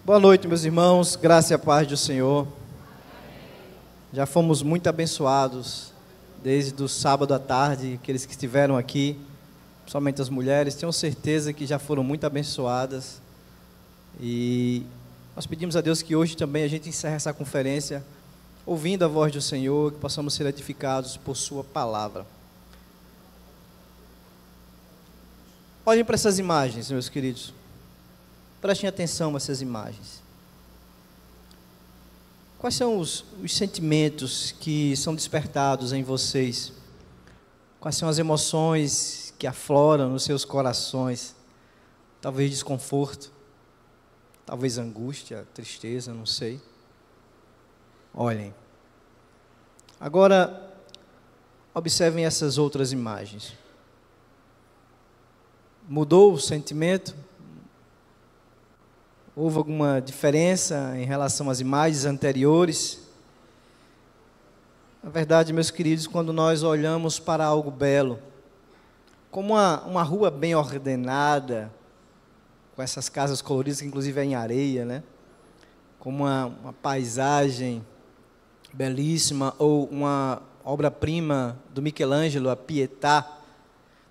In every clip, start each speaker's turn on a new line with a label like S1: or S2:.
S1: Boa noite, meus irmãos, graça e a paz do Senhor. Já fomos muito abençoados desde o sábado à tarde, aqueles que estiveram aqui, principalmente as mulheres, tenho certeza que já foram muito abençoadas. E nós pedimos a Deus que hoje também a gente encerre essa conferência ouvindo a voz do Senhor, que possamos ser edificados por sua palavra. Olhem para essas imagens, meus queridos. Prestem atenção a essas imagens. Quais são os sentimentos que são despertados em vocês? Quais são as emoções que afloram nos seus corações? Talvez desconforto, talvez angústia, tristeza, não sei. Olhem. Agora, observem essas outras imagens. Mudou o sentimento? Houve alguma diferença em relação às imagens anteriores? Na verdade, meus queridos, quando nós olhamos para algo belo, como uma rua bem ordenada, com essas casas coloridas, que inclusive é em areia, né? Como uma paisagem belíssima, ou uma obra-prima do Michelangelo, a Pietà,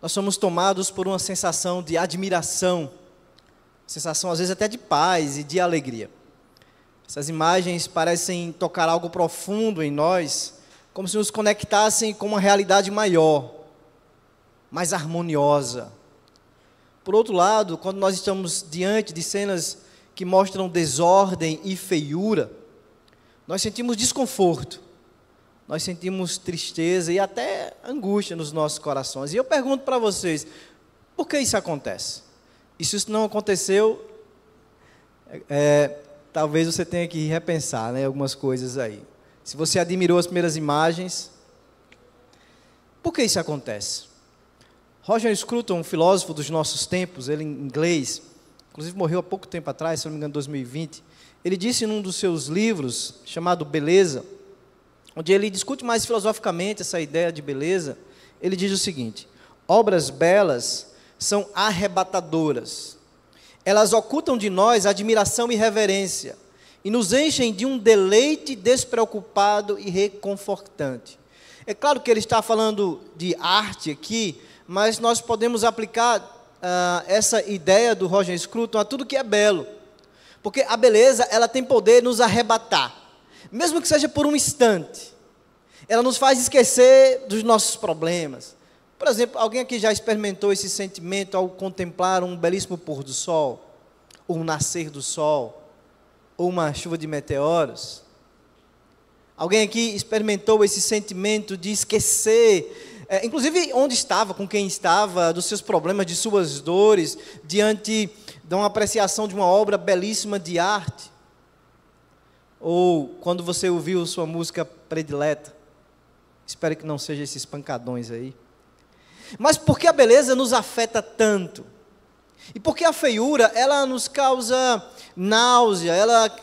S1: nós somos tomados por uma sensação de admiração, sensação às vezes até de paz e de alegria. Essas imagens parecem tocar algo profundo em nós, como se nos conectassem com uma realidade maior, mais harmoniosa. Por outro lado, quando nós estamos diante de cenas que mostram desordem e feiura, nós sentimos desconforto, nós sentimos tristeza e até angústia nos nossos corações. E eu pergunto para vocês, por que isso acontece? E se isso não aconteceu, talvez você tenha que repensar, né, algumas coisas aí. Se você admirou as primeiras imagens, por que isso acontece? Roger Scruton, um filósofo dos nossos tempos, ele em inglês, inclusive morreu há pouco tempo atrás, se não me engano, em 2020, ele disse num dos seus livros, chamado Beleza, onde ele discute mais filosoficamente essa ideia de beleza, ele diz o seguinte: obras belas são arrebatadoras. Elas ocultam de nós admiração e reverência e nos enchem de um deleite despreocupado e reconfortante. É claro que ele está falando de arte aqui, mas nós podemos aplicar essa ideia do Roger Scruton a tudo que é belo. Porque a beleza, ela tem poder de nos arrebatar, mesmo que seja por um instante. Ela nos faz esquecer dos nossos problemas. Por exemplo, alguém aqui já experimentou esse sentimento ao contemplar um belíssimo pôr do sol, ou um nascer do sol, ou uma chuva de meteoros? Alguém aqui experimentou esse sentimento de esquecer, inclusive onde estava, com quem estava, dos seus problemas, de suas dores, diante de uma apreciação de uma obra belíssima de arte? Ou quando você ouviu sua música predileta? Espero que não seja esses pancadões aí. Mas por que a beleza nos afeta tanto? E por que a feiura, ela nos causa náusea,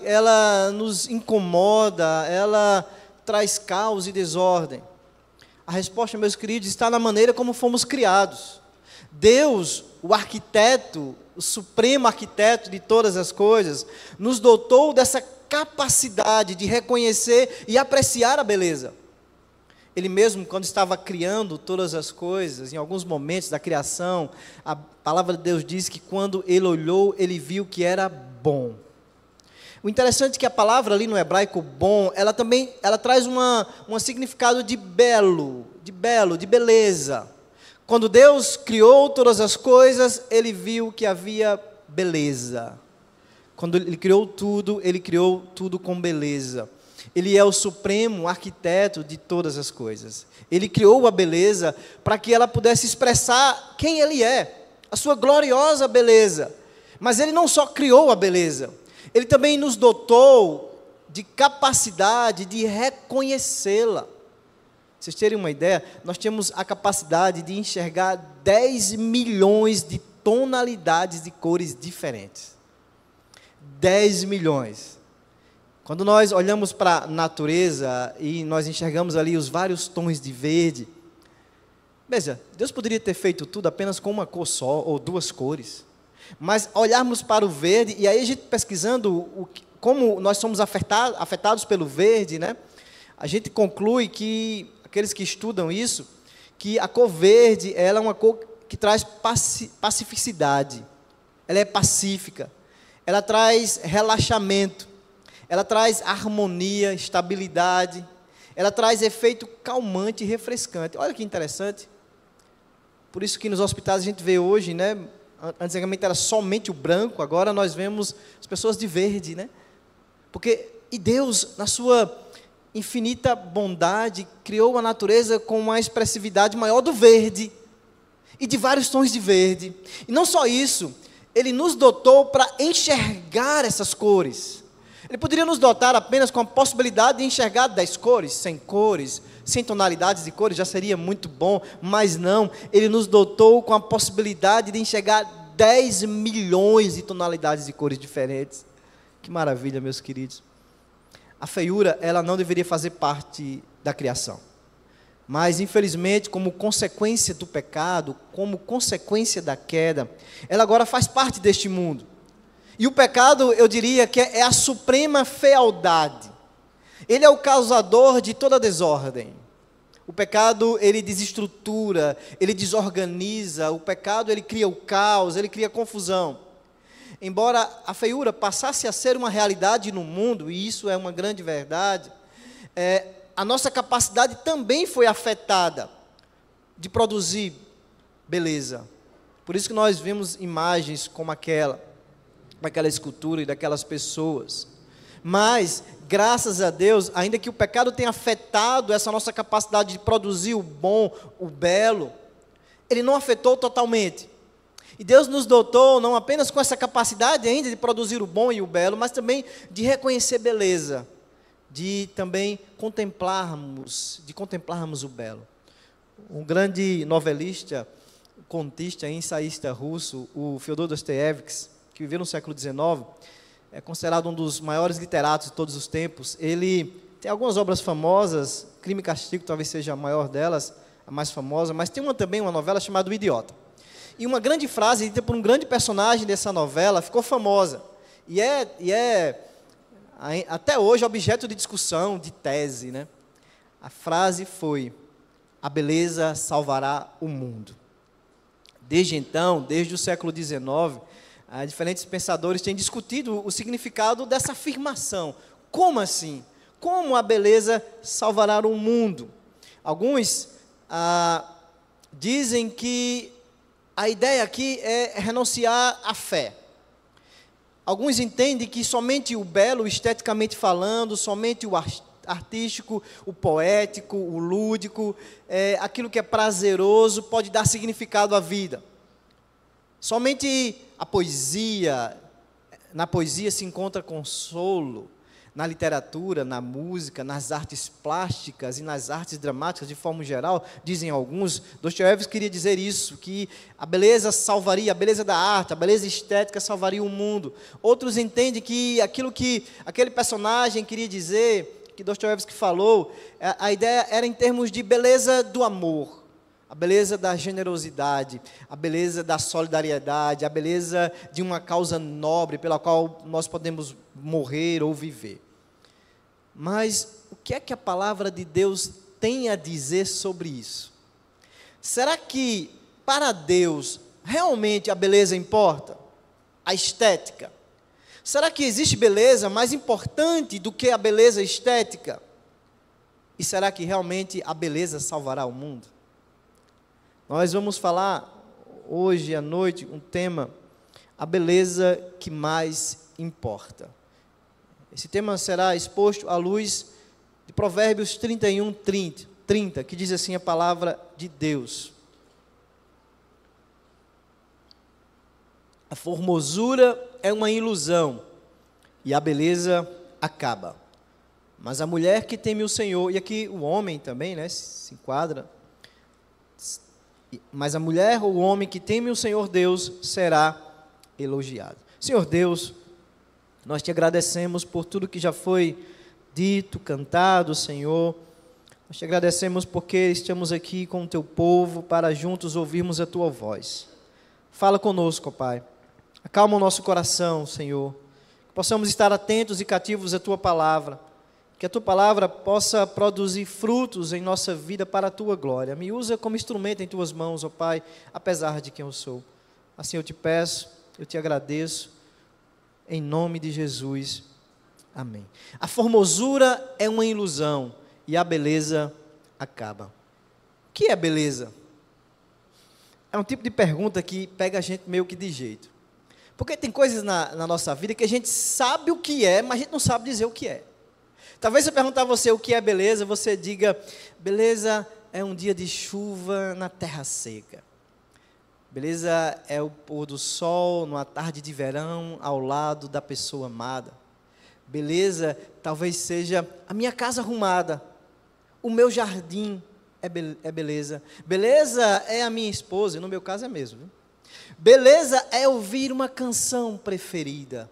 S1: ela nos incomoda, ela traz caos e desordem? A resposta, meus queridos, está na maneira como fomos criados. Deus, o arquiteto, o supremo arquiteto de todas as coisas, nos dotou dessa capacidade de reconhecer e apreciar a beleza. Ele mesmo, quando estava criando todas as coisas, em alguns momentos da criação, a palavra de Deus diz que quando ele olhou, ele viu que era bom. O interessante é que a palavra ali no hebraico, bom, ela traz um significado de belo, de beleza. Quando Deus criou todas as coisas, ele viu que havia beleza. Quando ele criou tudo com beleza. Ele é o supremo arquiteto de todas as coisas. Ele criou a beleza para que ela pudesse expressar quem Ele é, a sua gloriosa beleza. Mas Ele não só criou a beleza, Ele também nos dotou de capacidade de reconhecê-la. Vocês terem uma ideia, nós temos a capacidade de enxergar 10 milhões de tonalidades de cores diferentes. 10 milhões. Quando nós olhamos para a natureza e nós enxergamos ali os vários tons de verde, veja, Deus poderia ter feito tudo apenas com uma cor só ou duas cores. Mas olharmos para o verde, e aí a gente pesquisando como nós somos afetados pelo verde, né? A gente conclui que, aqueles que estudam isso, que a cor verde, ela é uma cor que traz pacificidade, ela é pacífica, ela traz relaxamento, ela traz harmonia, estabilidade, ela traz efeito calmante e refrescante. Olha que interessante. Por isso que nos hospitais a gente vê hoje, né? Antigamente era somente o branco, agora nós vemos as pessoas de verde, né? E Deus, na sua infinita bondade, criou a natureza com uma expressividade maior do verde, e de vários tons de verde. E não só isso, Ele nos dotou para enxergar essas cores. Ele poderia nos dotar apenas com a possibilidade de enxergar 10 cores, sem tonalidades de cores, já seria muito bom, mas não, Ele nos dotou com a possibilidade de enxergar 10 milhões de tonalidades de cores diferentes. Que maravilha, meus queridos. A feiura, ela não deveria fazer parte da criação, mas infelizmente, como consequência do pecado, como consequência da queda, ela agora faz parte deste mundo. E o pecado, eu diria que é a suprema fealdade. Ele é o causador de toda desordem. O pecado, ele desestrutura, ele desorganiza. O pecado, ele cria o caos, ele cria confusão. Embora a feiura passasse a ser uma realidade no mundo, e isso é uma grande verdade, a nossa capacidade também foi afetada de produzir beleza. Por isso que nós vemos imagens como aquela escultura e daquelas pessoas. Mas, graças a Deus, ainda que o pecado tenha afetado essa nossa capacidade de produzir o bom, o belo, ele não afetou totalmente. E Deus nos dotou não apenas com essa capacidade ainda de produzir o bom e o belo, mas também de reconhecer beleza, de também contemplarmos o belo. Um grande novelista, contista e ensaísta russo, o Fyodor Dostoiévski, que viveu no século XIX, é considerado um dos maiores literatos de todos os tempos. Ele tem algumas obras famosas, Crime e Castigo talvez seja a maior delas, a mais famosa, mas tem também uma novela chamada O Idiota. E uma grande frase dita por um grande personagem dessa novela ficou famosa, e é até hoje objeto de discussão, de tese, né? A frase foi: a beleza salvará o mundo. Desde então, desde o século XIX, diferentes pensadores têm discutido o significado dessa afirmação. Como assim? Como a beleza salvará o mundo? Alguns dizem que a ideia aqui é renunciar à fé. Alguns entendem que somente o belo, esteticamente falando, somente o artístico, o poético, o lúdico, aquilo que é prazeroso pode dar significado à vida. Somente a poesia, na poesia se encontra consolo, na literatura, na música, nas artes plásticas e nas artes dramáticas de forma geral, dizem alguns. Dostoiévski queria dizer isso, que a beleza salvaria, a beleza da arte, a beleza estética salvaria o mundo. Outros entendem que aquilo que aquele personagem queria dizer, que Dostoiévski falou, a ideia era em termos de beleza do amor, a beleza da generosidade, a beleza da solidariedade, a beleza de uma causa nobre pela qual nós podemos morrer ou viver. Mas o que é que a palavra de Deus tem a dizer sobre isso? Será que para Deus realmente a beleza importa? A estética? Será que existe beleza mais importante do que a beleza estética? E será que realmente a beleza salvará o mundo? Nós vamos falar hoje à noite um tema, a beleza que mais importa. Esse tema será exposto à luz de Provérbios 31, 30, que diz assim a palavra de Deus: a formosura é uma ilusão, e a beleza acaba. Mas a mulher que teme o Senhor, e aqui o homem também, né, se enquadra, mas a mulher ou o homem que teme o Senhor Deus será elogiado. Senhor Deus, nós te agradecemos por tudo que já foi dito, cantado, Senhor. Nós te agradecemos porque estamos aqui com o teu povo para juntos ouvirmos a tua voz. Fala conosco, Pai. Acalma o nosso coração, Senhor. Que possamos estar atentos e cativos à Tua palavra. Que a Tua palavra possa produzir frutos em nossa vida para a Tua glória. Me usa como instrumento em Tuas mãos, ó Pai, apesar de quem eu sou. Assim eu te peço, eu te agradeço, em nome de Jesus. Amém. A formosura é uma ilusão e a beleza acaba. O que é beleza? É um tipo de pergunta que pega a gente meio que de jeito. Porque tem coisas na nossa vida que a gente sabe o que é, mas a gente não sabe dizer o que é. Talvez se eu perguntar a você o que é beleza, você diga, beleza é um dia de chuva na terra seca. Beleza é o pôr do sol numa tarde de verão ao lado da pessoa amada. Beleza talvez seja a minha casa arrumada, o meu jardim é beleza. Beleza é a minha esposa, e no meu caso é mesmo. Viu? Beleza é ouvir uma canção preferida.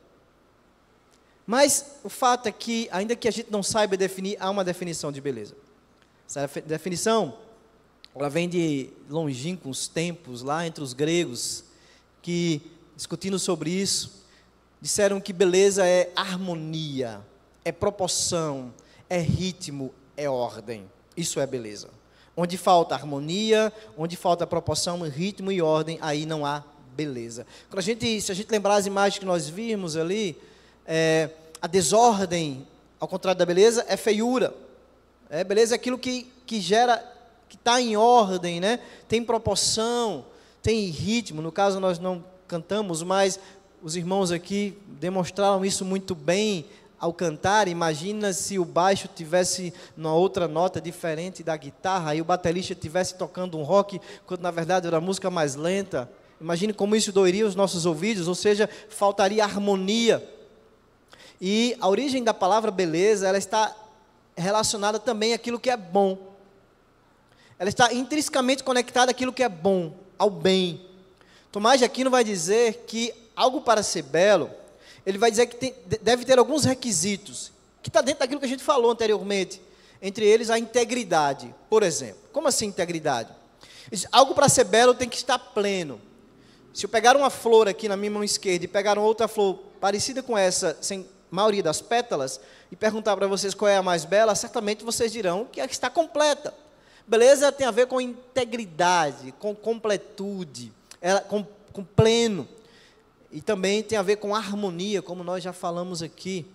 S1: Mas o fato é que, ainda que a gente não saiba definir, há uma definição de beleza. Essa definição, ela vem de longínquos tempos, lá entre os gregos, que, discutindo sobre isso, disseram que beleza é harmonia, é proporção, é ritmo, é ordem. Isso é beleza. Onde falta harmonia, onde falta proporção, ritmo e ordem, aí não há beleza. Se a gente lembrar as imagens que nós vimos ali, a desordem, ao contrário da beleza, é feiura. Beleza é aquilo que gera, que está em ordem, né? Tem proporção, tem ritmo. No caso, nós não cantamos, mas os irmãos aqui demonstraram isso muito bem ao cantar. Imagina se o baixo tivesse uma outra nota diferente da guitarra, e o baterista estivesse tocando um rock, quando na verdade era a música mais lenta. Imagine como isso doeria os nossos ouvidos, ou seja, faltaria harmonia. E a origem da palavra beleza, ela está relacionada também àquilo que é bom. Ela está intrinsecamente conectada àquilo que é bom, ao bem. Tomás de Aquino vai dizer que algo para ser belo, ele vai dizer que deve ter alguns requisitos, que está dentro daquilo que a gente falou anteriormente, entre eles a integridade, por exemplo. Como assim integridade? Algo para ser belo tem que estar pleno. Se eu pegar uma flor aqui na minha mão esquerda e pegar uma outra flor parecida com essa, sem maioria das pétalas, e perguntar para vocês qual é a mais bela, certamente vocês dirão que a que está completa. Beleza tem a ver com integridade, com completude, com pleno. E também tem a ver com harmonia, como nós já falamos aqui.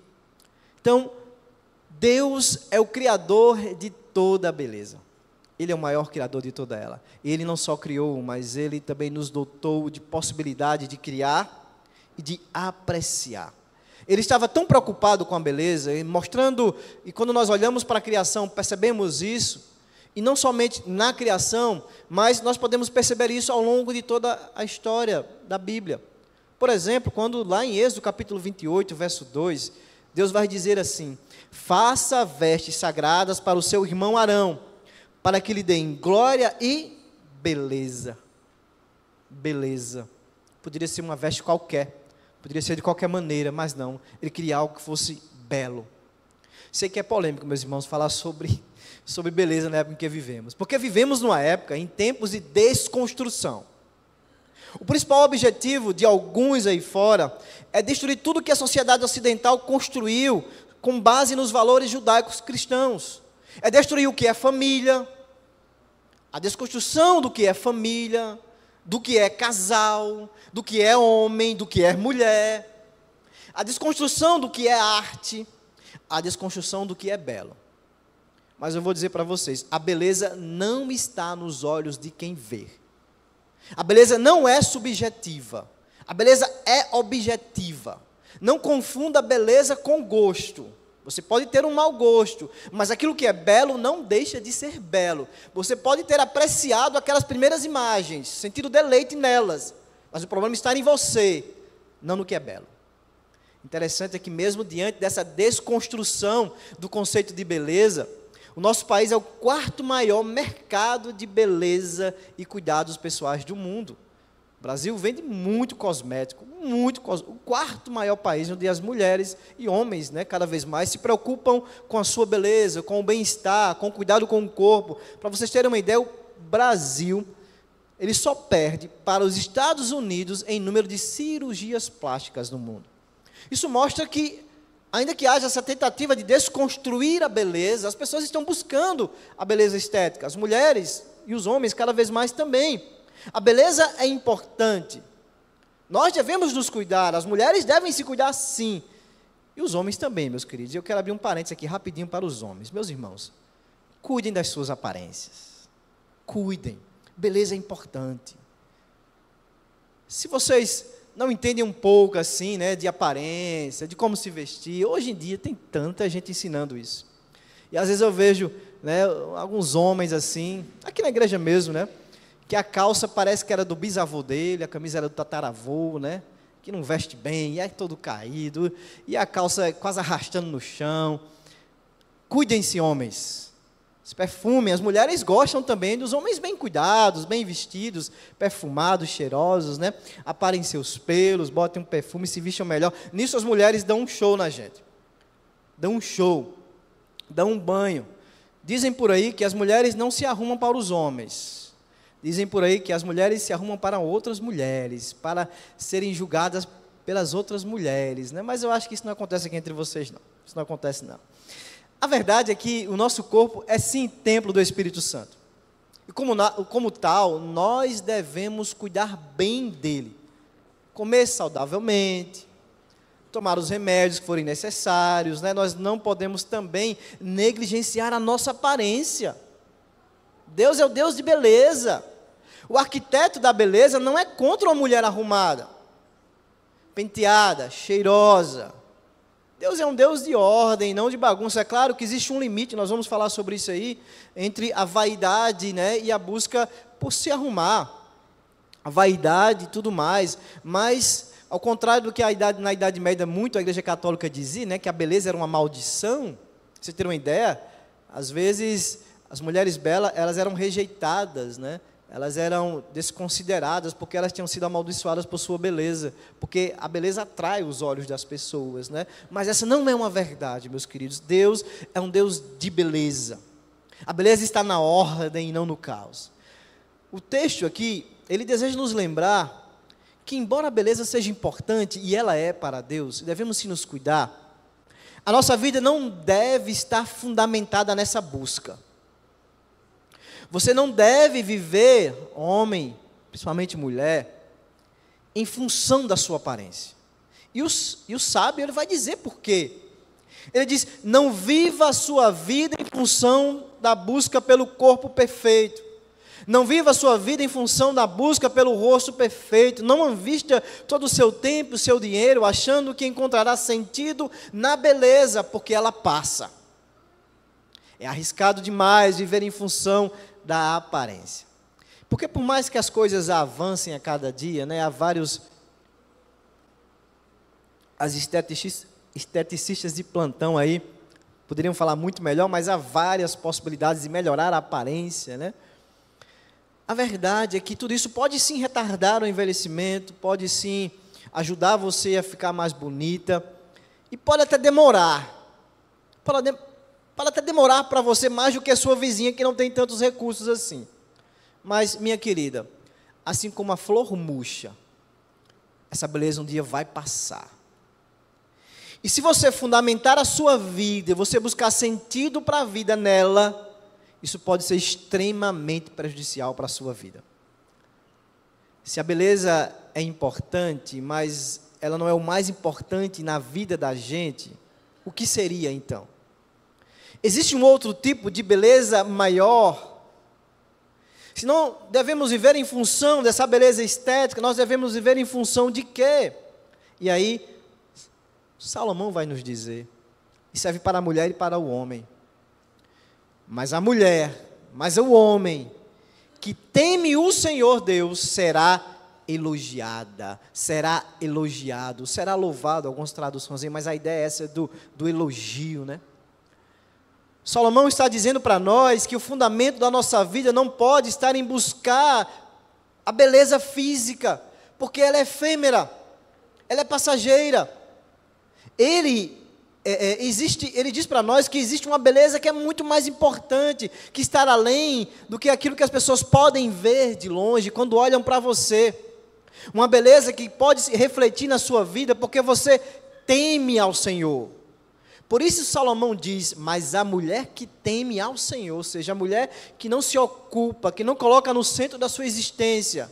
S1: Então, Deus é o Criador de toda a beleza. Ele é o maior Criador de toda ela. Ele não só criou, mas Ele também nos dotou de possibilidade de criar e de apreciar. Ele estava tão preocupado com a beleza, mostrando, e quando nós olhamos para a criação, percebemos isso, e não somente na criação, mas nós podemos perceber isso ao longo de toda a história da Bíblia. Por exemplo, quando lá em Êxodo capítulo 28, verso 2, Deus vai dizer assim, faça vestes sagradas para o seu irmão Arão, para que lhe deem glória e beleza. Beleza. Poderia ser uma veste qualquer, poderia ser de qualquer maneira, mas não, ele queria algo que fosse belo. Sei que é polêmico, meus irmãos, falar sobre beleza na época em que vivemos, porque vivemos numa época, em tempos de desconstrução. O principal objetivo de alguns aí fora é destruir tudo que a sociedade ocidental construiu com base nos valores judaicos cristãos. É destruir o que é família, a desconstrução do que é família, do que é casal, do que é homem, do que é mulher, a desconstrução do que é arte, a desconstrução do que é belo. Mas eu vou dizer para vocês, a beleza não está nos olhos de quem vê. A beleza não é subjetiva, a beleza é objetiva. Não confunda beleza com gosto. Você pode ter um mau gosto, mas aquilo que é belo não deixa de ser belo. Você pode ter apreciado aquelas primeiras imagens, sentido deleite nelas, mas o problema está em você, não no que é belo. Interessante é que mesmo diante dessa desconstrução do conceito de beleza, o nosso país é o quarto maior mercado de beleza e cuidados pessoais do mundo. O Brasil vende muito cosmético, o quarto maior país onde as mulheres e homens, né, cada vez mais se preocupam com a sua beleza, com o bem-estar, com o cuidado com o corpo. Para vocês terem uma ideia, o Brasil ele só perde para os Estados Unidos em número de cirurgias plásticas no mundo. Isso mostra que, ainda que haja essa tentativa de desconstruir a beleza, as pessoas estão buscando a beleza estética, as mulheres e os homens cada vez mais também. A beleza é importante. Nós devemos nos cuidar, as mulheres devem se cuidar sim. E os homens também, meus queridos. Eu quero abrir um parênteses aqui rapidinho para os homens. Meus irmãos, cuidem das suas aparências. Cuidem. Beleza é importante. Se vocês não entendem um pouco assim, né, de aparência, de como se vestir, hoje em dia tem tanta gente ensinando isso. E às vezes eu vejo, né, alguns homens assim, aqui na igreja mesmo, né, que a calça parece que era do bisavô dele, a camisa era do tataravô, né, que não veste bem, e é todo caído, e a calça quase arrastando no chão. Cuidem-se, homens. Se perfumem. As mulheres gostam também dos homens bem cuidados, bem vestidos, perfumados, cheirosos, né? Aparem seus pelos, botem um perfume, se vistam melhor. Nisso as mulheres dão um show na gente. Dão um show. Dão um banho. Dizem por aí que as mulheres não se arrumam para os homens. Dizem por aí que as mulheres se arrumam para outras mulheres, para serem julgadas pelas outras mulheres, né? Mas eu acho que isso não acontece aqui entre vocês, não. Isso não acontece, não. A verdade é que o nosso corpo é sim templo do Espírito Santo. E como tal, nós devemos cuidar bem dele. Comer saudavelmente, tomar os remédios que forem necessários, né? Nós não podemos também negligenciar a nossa aparência. Deus é o Deus de beleza. O arquiteto da beleza não é contra uma mulher arrumada, penteada, cheirosa. Deus é um Deus de ordem, não de bagunça. É claro que existe um limite, nós vamos falar sobre isso aí, entre a vaidade, né, e a busca por se arrumar. A vaidade e tudo mais. Mas, ao contrário do que na Idade Média muito a Igreja Católica dizia, né, que a beleza era uma maldição, pra você ter uma ideia, às vezes as mulheres belas, elas eram rejeitadas, né? Elas eram desconsideradas porque elas tinham sido amaldiçoadas por sua beleza, porque a beleza atrai os olhos das pessoas, né? Mas essa não é uma verdade, meus queridos. Deus é um Deus de beleza. A beleza está na ordem e não no caos. O texto aqui, ele deseja nos lembrar que, embora a beleza seja importante, e ela é para Deus, devemos sim nos cuidar, a nossa vida não deve estar fundamentada nessa busca. Você não deve viver, homem, principalmente mulher, em função da sua aparência. E o sábio, ele vai dizer por quê. Ele diz, não viva a sua vida em função da busca pelo corpo perfeito. Não viva a sua vida em função da busca pelo rosto perfeito. Não invista todo o seu tempo, o seu dinheiro, achando que encontrará sentido na beleza, porque ela passa. É arriscado demais viver em função da aparência. Porque por mais que as coisas avancem a cada dia, né, há vários as esteticistas de plantão aí poderiam falar muito melhor, mas há várias possibilidades de melhorar a aparência, né? A verdade é que tudo isso pode sim retardar o envelhecimento, pode sim ajudar você a ficar mais bonita e pode até demorar. Pode até demorar para você mais do que a sua vizinha que não tem tantos recursos assim. Mas, minha querida, assim como a flor murcha, essa beleza um dia vai passar. E se você fundamentar a sua vida, você buscar sentido para a vida nela, isso pode ser extremamente prejudicial para a sua vida. Se a beleza é importante, mas ela não é o mais importante na vida da gente, o que seria então? Existe um outro tipo de beleza maior. Se não devemos viver em função dessa beleza estética, nós devemos viver em função de quê? E aí, Salomão vai nos dizer, e serve para a mulher e para o homem. Mas a mulher, mas o homem, que teme o Senhor Deus, será elogiada, será elogiado, será louvado, algumas traduções, mas a ideia é essa do elogio, né? Salomão está dizendo para nós que o fundamento da nossa vida não pode estar em buscar a beleza física, porque ela é efêmera, ela é passageira. Ele ele diz para nós que existe uma beleza que é muito mais importante, que está além do que aquilo que as pessoas podem ver de longe, quando olham para você. Uma beleza que pode se refletir na sua vida, porque você teme ao Senhor. Por isso Salomão diz, mas a mulher que teme ao Senhor, ou seja, a mulher que não se ocupa, que não coloca no centro da sua existência,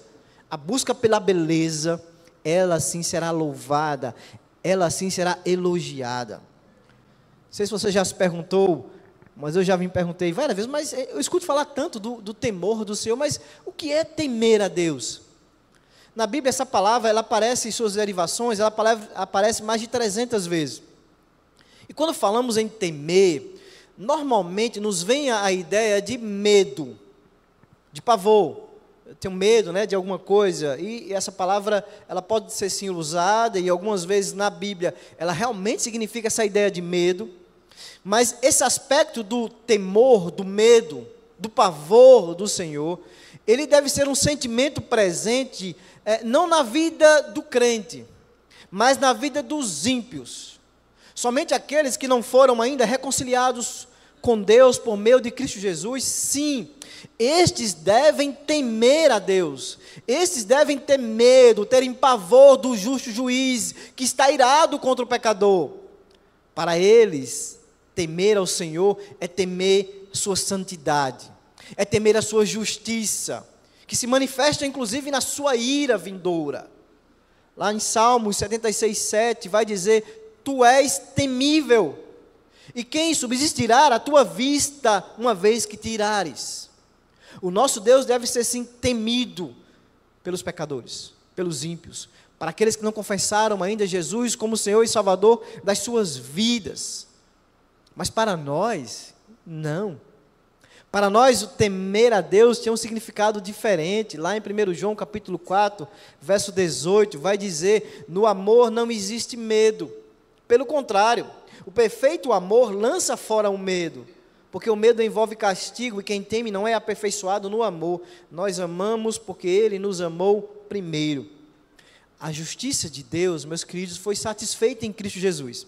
S1: a busca pela beleza, ela sim será louvada, ela sim será elogiada. Não sei se você já se perguntou, mas eu já me perguntei várias vezes, mas eu escuto falar tanto do temor do Senhor, mas o que é temer a Deus? Na Bíblia essa palavra, ela aparece em suas derivações, ela aparece mais de 300 vezes. E quando falamos em temer, normalmente nos vem a ideia de medo, de pavor. Eu tenho medo, né, de alguma coisa, e essa palavra, ela pode ser sim usada, e algumas vezes na Bíblia, ela realmente significa essa ideia de medo, mas esse aspecto do temor, do medo, do pavor do Senhor, ele deve ser um sentimento presente, não na vida do crente, mas na vida dos ímpios. Somente aqueles que não foram ainda reconciliados com Deus por meio de Cristo Jesus, sim, estes devem temer a Deus, estes devem ter medo, terem pavor do justo juiz, que está irado contra o pecador. Para eles, temer ao Senhor é temer sua santidade, é temer a sua justiça, que se manifesta inclusive na sua ira vindoura. Lá em Salmos 76:7 vai dizer, tu és temível, e quem subsistirá à tua vista, uma vez que te irares? O nosso Deus deve ser sim temido pelos pecadores, pelos ímpios, para aqueles que não confessaram ainda Jesus como Senhor e Salvador das suas vidas. Mas para nós, não. Para nós, o temer a Deus tinha um significado diferente. Lá em 1 João capítulo 4, verso 18, vai dizer, no amor não existe medo. Pelo contrário, o perfeito amor lança fora o medo, porque o medo envolve castigo, e quem teme não é aperfeiçoado no amor. Nós amamos porque Ele nos amou primeiro. A justiça de Deus, meus queridos, foi satisfeita em Cristo Jesus.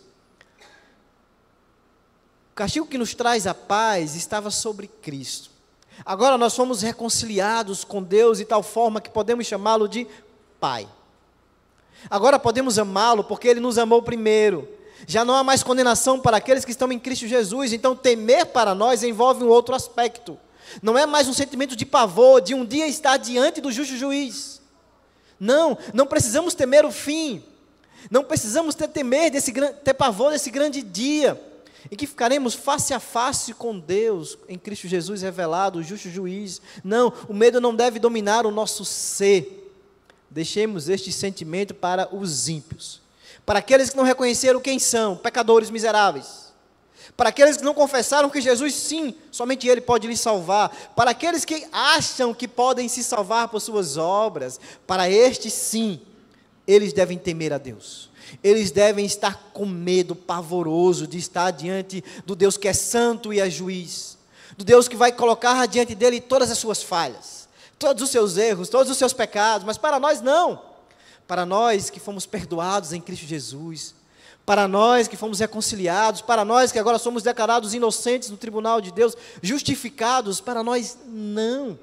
S1: O castigo que nos traz a paz estava sobre Cristo. Agora nós fomos reconciliados com Deus de tal forma que podemos chamá-lo de Pai. Agora podemos amá-lo porque Ele nos amou primeiro. Já não há mais condenação para aqueles que estão em Cristo Jesus. Então temer para nós envolve um outro aspecto. Não é mais um sentimento de pavor, de um dia estar diante do justo juiz. Não precisamos temer o fim. Não precisamos ter pavor desse grande dia, em que ficaremos face a face com Deus, em Cristo Jesus revelado, o justo juiz. Não, o medo não deve dominar o nosso ser. Deixemos este sentimento para os ímpios, para aqueles que não reconheceram quem são, pecadores miseráveis, para aqueles que não confessaram que Jesus, sim, somente Ele pode lhes salvar, para aqueles que acham que podem se salvar por suas obras, para estes, sim, eles devem temer a Deus. Eles devem estar com medo pavoroso de estar diante do Deus que é santo e é juiz, do Deus que vai colocar diante dele todas as suas falhas, todos os seus erros, todos os seus pecados. Mas para nós não, para nós que fomos perdoados em Cristo Jesus, para nós que fomos reconciliados, para nós que agora somos declarados inocentes no tribunal de Deus, justificados, para nós não.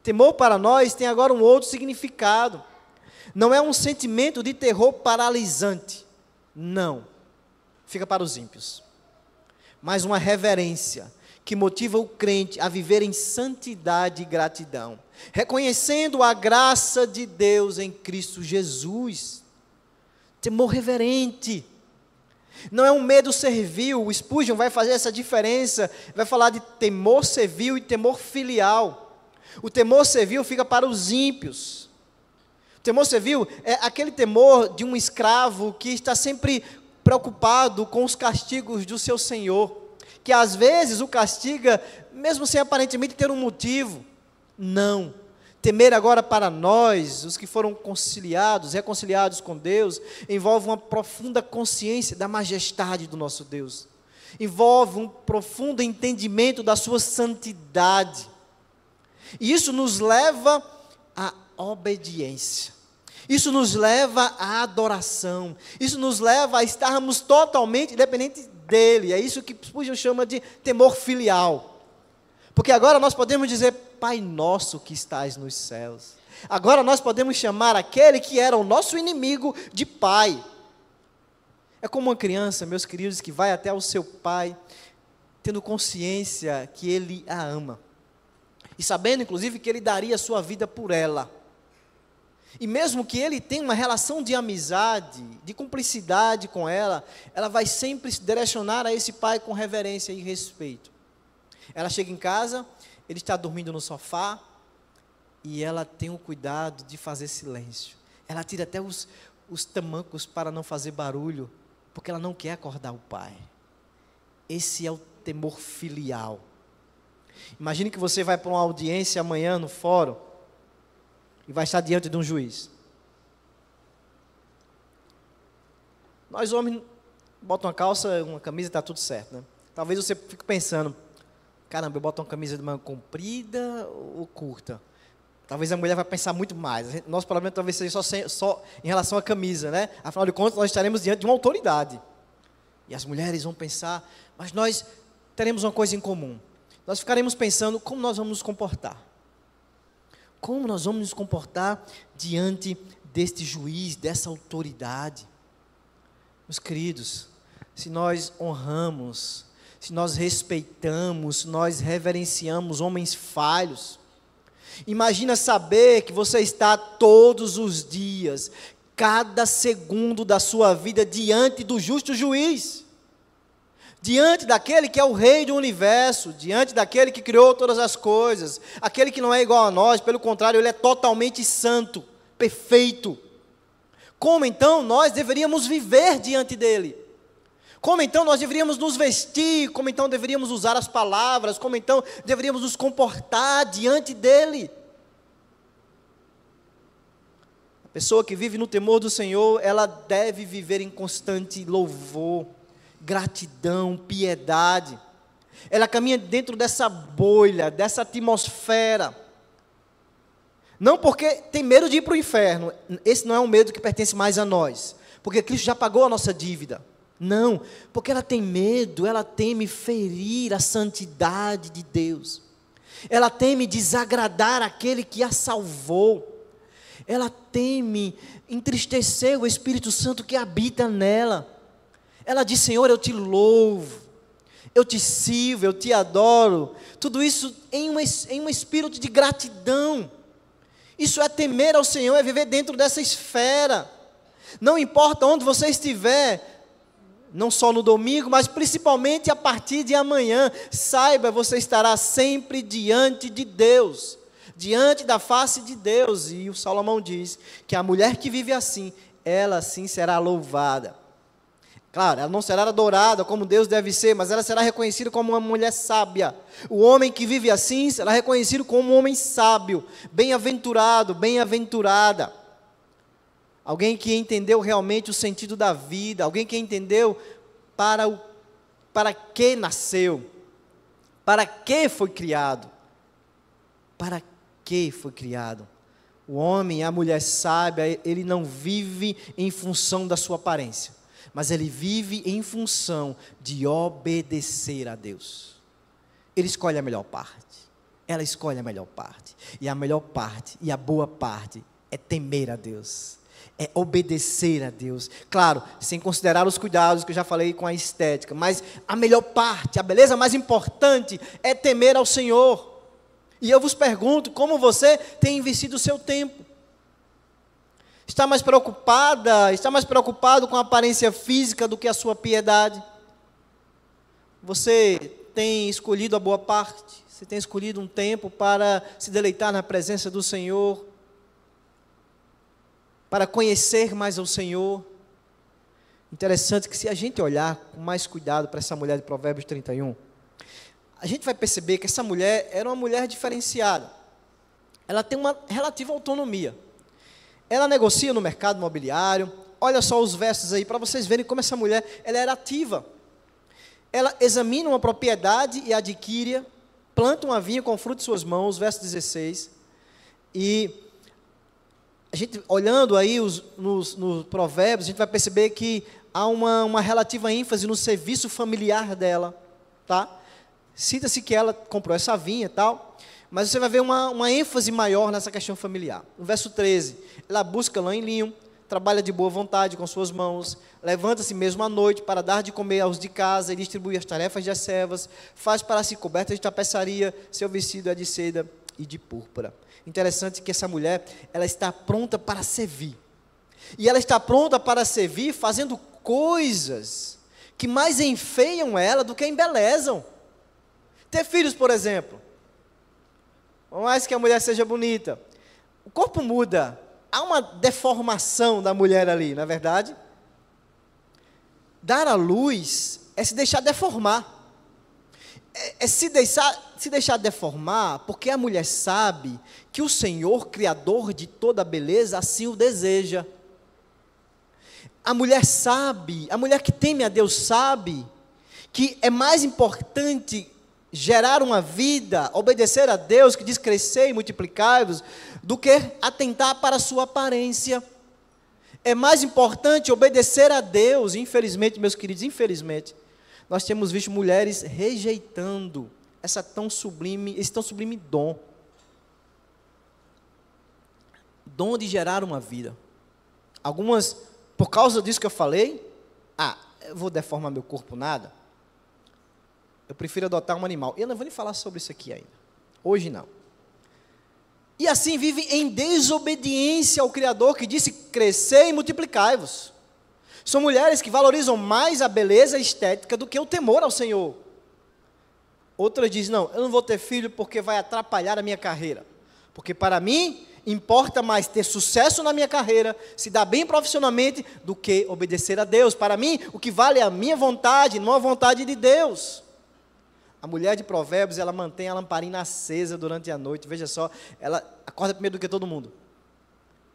S1: Temor para nós tem agora um outro significado. Não é um sentimento de terror paralisante, não, fica para os ímpios, mas uma reverência que motiva o crente a viver em santidade e gratidão, reconhecendo a graça de Deus em Cristo Jesus. Temor reverente, não é um medo servil. O Spurgeon vai fazer essa diferença, vai falar de temor servil e temor filial. O temor servil fica para os ímpios. O temor servil é aquele temor de um escravo que está sempre preocupado com os castigos do seu senhor, que às vezes o castiga, mesmo sem aparentemente ter um motivo. Não. Temer agora para nós, os que foram reconciliados com Deus, envolve uma profunda consciência da majestade do nosso Deus. Envolve um profundo entendimento da sua santidade. E isso nos leva à obediência. Isso nos leva à adoração. Isso nos leva a estarmos totalmente dependentes dele. É isso que Spurgeon chama de temor filial. Porque agora nós podemos dizer, Pai nosso que estás nos céus. Agora nós podemos chamar aquele que era o nosso inimigo de pai. É como uma criança, meus queridos, que vai até o seu pai, tendo consciência que ele a ama. E sabendo, inclusive, que ele daria a sua vida por ela. E mesmo que ele tenha uma relação de amizade, de cumplicidade com ela, ela vai sempre se direcionar a esse pai com reverência e respeito. Ela chega em casa, ele está dormindo no sofá, e ela tem o cuidado de fazer silêncio. Ela tira até os tamancos para não fazer barulho, porque ela não quer acordar o pai. Esse é o temor filial. Imagine que você vai para uma audiência amanhã no fórum, e vai estar diante de um juiz. Nós homens, bota uma calça, uma camisa e está tudo certo, né? Talvez você fique pensando, caramba, eu boto uma camisa de manga comprida ou curta? Talvez a mulher vai pensar muito mais. Nosso problema talvez seja só em relação à camisa, né? Afinal de contas, nós estaremos diante de uma autoridade. E as mulheres vão pensar, mas nós teremos uma coisa em comum. Nós ficaremos pensando como nós vamos nos comportar. Como nós vamos nos comportar diante deste juiz, dessa autoridade? Meus queridos, se nós honramos, se nós respeitamos, se nós reverenciamos homens falhos, imagina saber que você está todos os dias, cada segundo da sua vida, diante do justo juiz, diante daquele que é o rei do universo, diante daquele que criou todas as coisas, aquele que não é igual a nós, pelo contrário, ele é totalmente santo, perfeito. Como então nós deveríamos viver diante dele? Como então nós deveríamos nos vestir? Como então deveríamos usar as palavras? Como então deveríamos nos comportar diante dele? A pessoa que vive no temor do Senhor, ela deve viver em constante louvor, gratidão, piedade. Ela caminha dentro dessa bolha, dessa atmosfera. Não porque tem medo de ir para o inferno. Esse não é um medo que pertence mais a nós. Porque Cristo já pagou a nossa dívida. Não, porque ela tem medo, ela teme ferir a santidade de Deus. Ela teme desagradar aquele que a salvou. Ela teme entristecer o Espírito Santo que habita nela. Ela diz, Senhor, eu te louvo, eu te sirvo, eu te adoro. Tudo isso em um espírito de gratidão. Isso é temer ao Senhor, é viver dentro dessa esfera. Não importa onde você estiver, não só no domingo, mas principalmente a partir de amanhã, saiba, você estará sempre diante de Deus, diante da face de Deus. E o Salomão diz que a mulher que vive assim, ela sim será louvada. Claro, ela não será adorada como Deus deve ser, mas ela será reconhecida como uma mulher sábia. O homem que vive assim será reconhecido como um homem sábio, bem-aventurado, bem-aventurada. Alguém que entendeu realmente o sentido da vida, alguém que entendeu para que nasceu, para que foi criado. Para que foi criado. O homem, a mulher sábia, ele não vive em função da sua aparência, mas ele vive em função de obedecer a Deus. Ele escolhe a melhor parte, ela escolhe a melhor parte, e a melhor parte, e a boa parte, é temer a Deus, é obedecer a Deus, claro, sem considerar os cuidados que eu já falei com a estética, mas a melhor parte, a beleza mais importante, é temer ao Senhor. E eu vos pergunto, como você tem investido o seu tempo? Está mais preocupado com a aparência física do que a sua piedade? Você tem escolhido a boa parte? Você tem escolhido um tempo para se deleitar na presença do Senhor? Para conhecer mais ao Senhor? Interessante que se a gente olhar com mais cuidado para essa mulher de Provérbios 31, a gente vai perceber que essa mulher era uma mulher diferenciada. Ela tem uma relativa autonomia. Ela negocia no mercado imobiliário. Olha só os versos aí, para vocês verem como essa mulher, ela era ativa. Ela examina uma propriedade e adquire, planta uma vinha com fruto de suas mãos, verso 16. E A gente, olhando aí nos provérbios, a gente vai perceber que há uma relativa ênfase no serviço familiar dela, tá? Cita-se que ela comprou essa vinha e tal, mas você vai ver uma ênfase maior nessa questão familiar. No verso 13, ela busca lã e linho, trabalha de boa vontade com suas mãos, levanta-se mesmo à noite para dar de comer aos de casa e distribui as tarefas das servas, faz para si coberta de tapeçaria, seu vestido é de seda e de púrpura. Interessante que essa mulher, ela está pronta para servir. E ela está pronta para servir fazendo coisas que mais enfeiam ela do que embelezam. Ter filhos, por exemplo. Por mais que a mulher seja bonita, o corpo muda. Há uma deformação da mulher ali, não é verdade? Dar à luz é se deixar deformar. É se deixar deformar, porque a mulher sabe que o Senhor, Criador de toda beleza, assim o deseja. A mulher sabe, a mulher que teme a Deus sabe, que é mais importante gerar uma vida, obedecer a Deus, que diz crescer e multiplicai-vos, do que atentar para a sua aparência. É mais importante obedecer a Deus. Infelizmente, meus queridos, infelizmente, nós temos visto mulheres rejeitando esse tão sublime dom de gerar uma vida. Algumas, por causa disso que eu falei, eu vou deformar meu corpo nada, eu prefiro adotar um animal. Eu não vou nem falar sobre isso aqui ainda, hoje não. E assim vivem em desobediência ao Criador, que disse, crescer e multiplicai-vos. São mulheres que valorizam mais a beleza estética do que o temor ao Senhor. Outras dizem, não, eu não vou ter filho porque vai atrapalhar a minha carreira. Porque para mim, importa mais ter sucesso na minha carreira, se dar bem profissionalmente, do que obedecer a Deus. Para mim, o que vale é a minha vontade, não a vontade de Deus. A mulher de Provérbios, ela mantém a lamparina acesa durante a noite. Veja só, ela acorda primeiro do que todo mundo.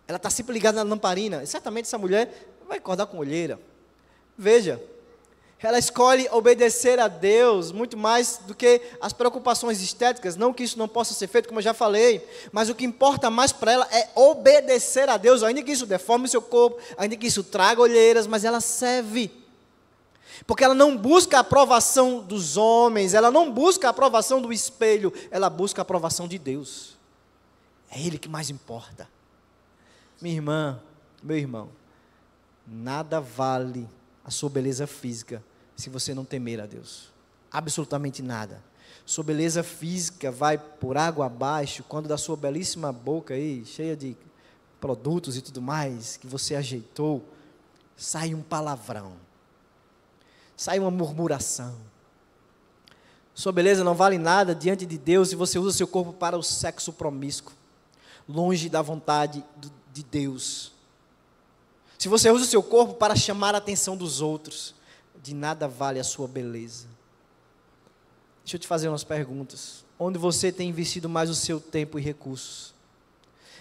S1: Ela está sempre ligada na lamparina. E certamente essa mulher vai acordar com olheira. Veja, ela escolhe obedecer a Deus muito mais do que as preocupações estéticas. Não que isso não possa ser feito, como eu já falei, mas o que importa mais para ela é obedecer a Deus, ainda que isso deforme o seu corpo, ainda que isso traga olheiras, mas ela serve. Porque ela não busca a aprovação dos homens, ela não busca a aprovação do espelho, ela busca a aprovação de Deus. É Ele que mais importa. Minha irmã, meu irmão, nada vale a sua beleza física se você não temer a Deus. Absolutamente nada. Sua beleza física vai por água abaixo quando da sua belíssima boca aí, cheia de produtos e tudo mais, que você ajeitou, sai um palavrão. Sai uma murmuração. Sua beleza não vale nada diante de Deus se você usa seu corpo para o sexo promíscuo, longe da vontade de Deus. Se você usa o seu corpo para chamar a atenção dos outros, de nada vale a sua beleza. Deixa eu te fazer umas perguntas. Onde você tem investido mais o seu tempo e recursos?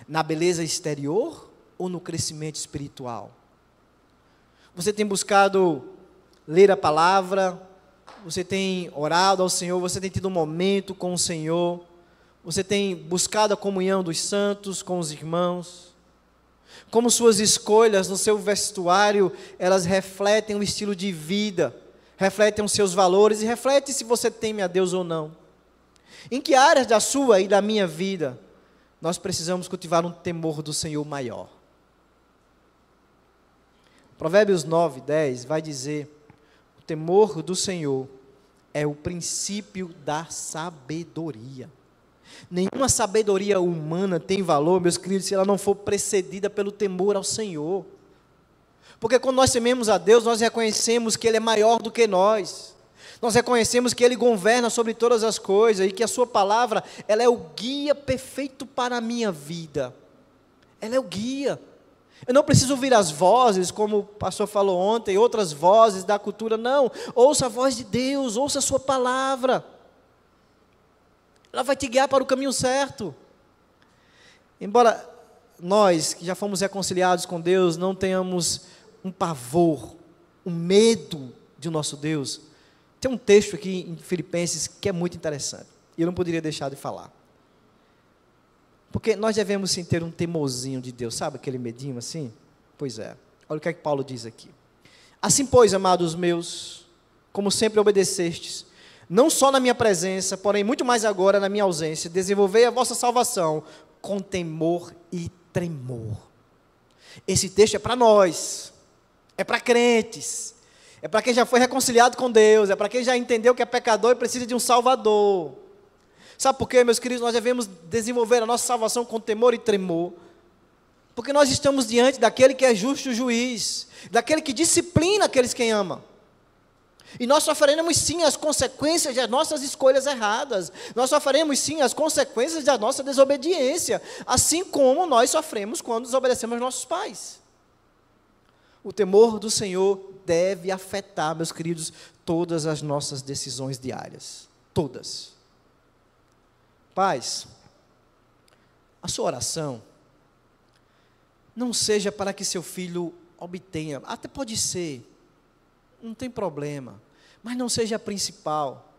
S1: Na beleza exterior ou no crescimento espiritual? Você tem buscado ler a palavra, você tem orado ao Senhor, você tem tido um momento com o Senhor, você tem buscado a comunhão dos santos com os irmãos, como suas escolhas no seu vestuário, elas refletem um estilo de vida, refletem os seus valores e refletem se você teme a Deus ou não. Em que áreas da sua e da minha vida nós precisamos cultivar um temor do Senhor maior? Provérbios 9, 10 vai dizer: o temor do Senhor é o princípio da sabedoria. Nenhuma sabedoria humana tem valor, meus queridos, se ela não for precedida pelo temor ao Senhor. Porque quando nós tememos a Deus, nós reconhecemos que Ele é maior do que nós. Nós reconhecemos que Ele governa sobre todas as coisas e que a Sua palavra, ela é o guia perfeito para a minha vida. Ela é o guia. Eu não preciso ouvir as vozes, como o pastor falou ontem, outras vozes da cultura, não. Ouça a voz de Deus, ouça a Sua palavra. Ela vai te guiar para o caminho certo. Embora nós, que já fomos reconciliados com Deus, não tenhamos um pavor, um medo de nosso Deus, tem um texto aqui em Filipenses que é muito interessante, e eu não poderia deixar de falar. Porque nós devemos sim ter um temorzinho de Deus, sabe aquele medinho assim? Pois é, olha o que é que Paulo diz aqui. Assim, pois, amados meus, como sempre obedecestes, não só na minha presença, porém muito mais agora na minha ausência, desenvolvei a vossa salvação com temor e tremor. Esse texto é para nós, é para crentes, é para quem já foi reconciliado com Deus, é para quem já entendeu que é pecador e precisa de um Salvador. Sabe por quê, meus queridos? Nós devemos desenvolver a nossa salvação com temor e tremor, porque nós estamos diante daquele que é justo juiz, daquele que disciplina aqueles que ama. E nós sofreremos sim as consequências das nossas escolhas erradas, nós sofreremos sim as consequências da nossa desobediência, assim como nós sofremos quando desobedecemos aos nossos pais. O temor do Senhor deve afetar, meus queridos, todas as nossas decisões diárias, todas. Pais, a sua oração não seja para que seu filho obtenha, até pode ser, não tem problema, mas não seja a principal.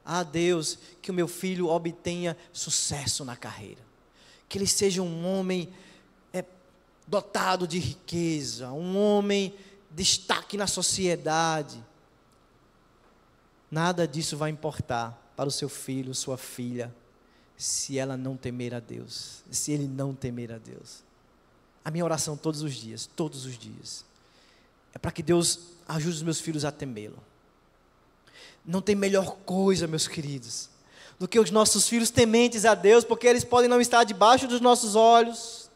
S1: Ah, Deus, que o meu filho obtenha sucesso na carreira, que ele seja um homem dotado de riqueza, um homem destaque na sociedade. Nada disso vai importar para o seu filho, sua filha, se ela não temer a Deus, se ele não temer a Deus. A minha oração todos os dias, é para que Deus ajude os meus filhos a temê-lo. Não tem melhor coisa, meus queridos, do que os nossos filhos tementes a Deus, porque eles podem não estar debaixo dos nossos olhos,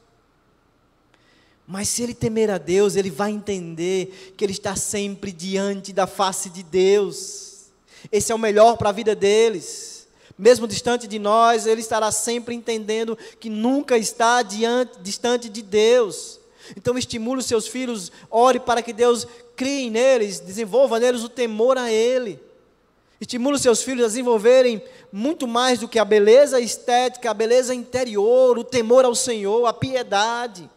S1: mas se ele temer a Deus, ele vai entender que ele está sempre diante da face de Deus. Esse é o melhor para a vida deles. Mesmo distante de nós, ele estará sempre entendendo que nunca está distante de Deus. Então estimule os seus filhos, ore para que Deus crie neles, desenvolva neles o temor a Ele. Estimule os seus filhos a desenvolverem muito mais do que a beleza estética, a beleza interior, o temor ao Senhor, a piedade.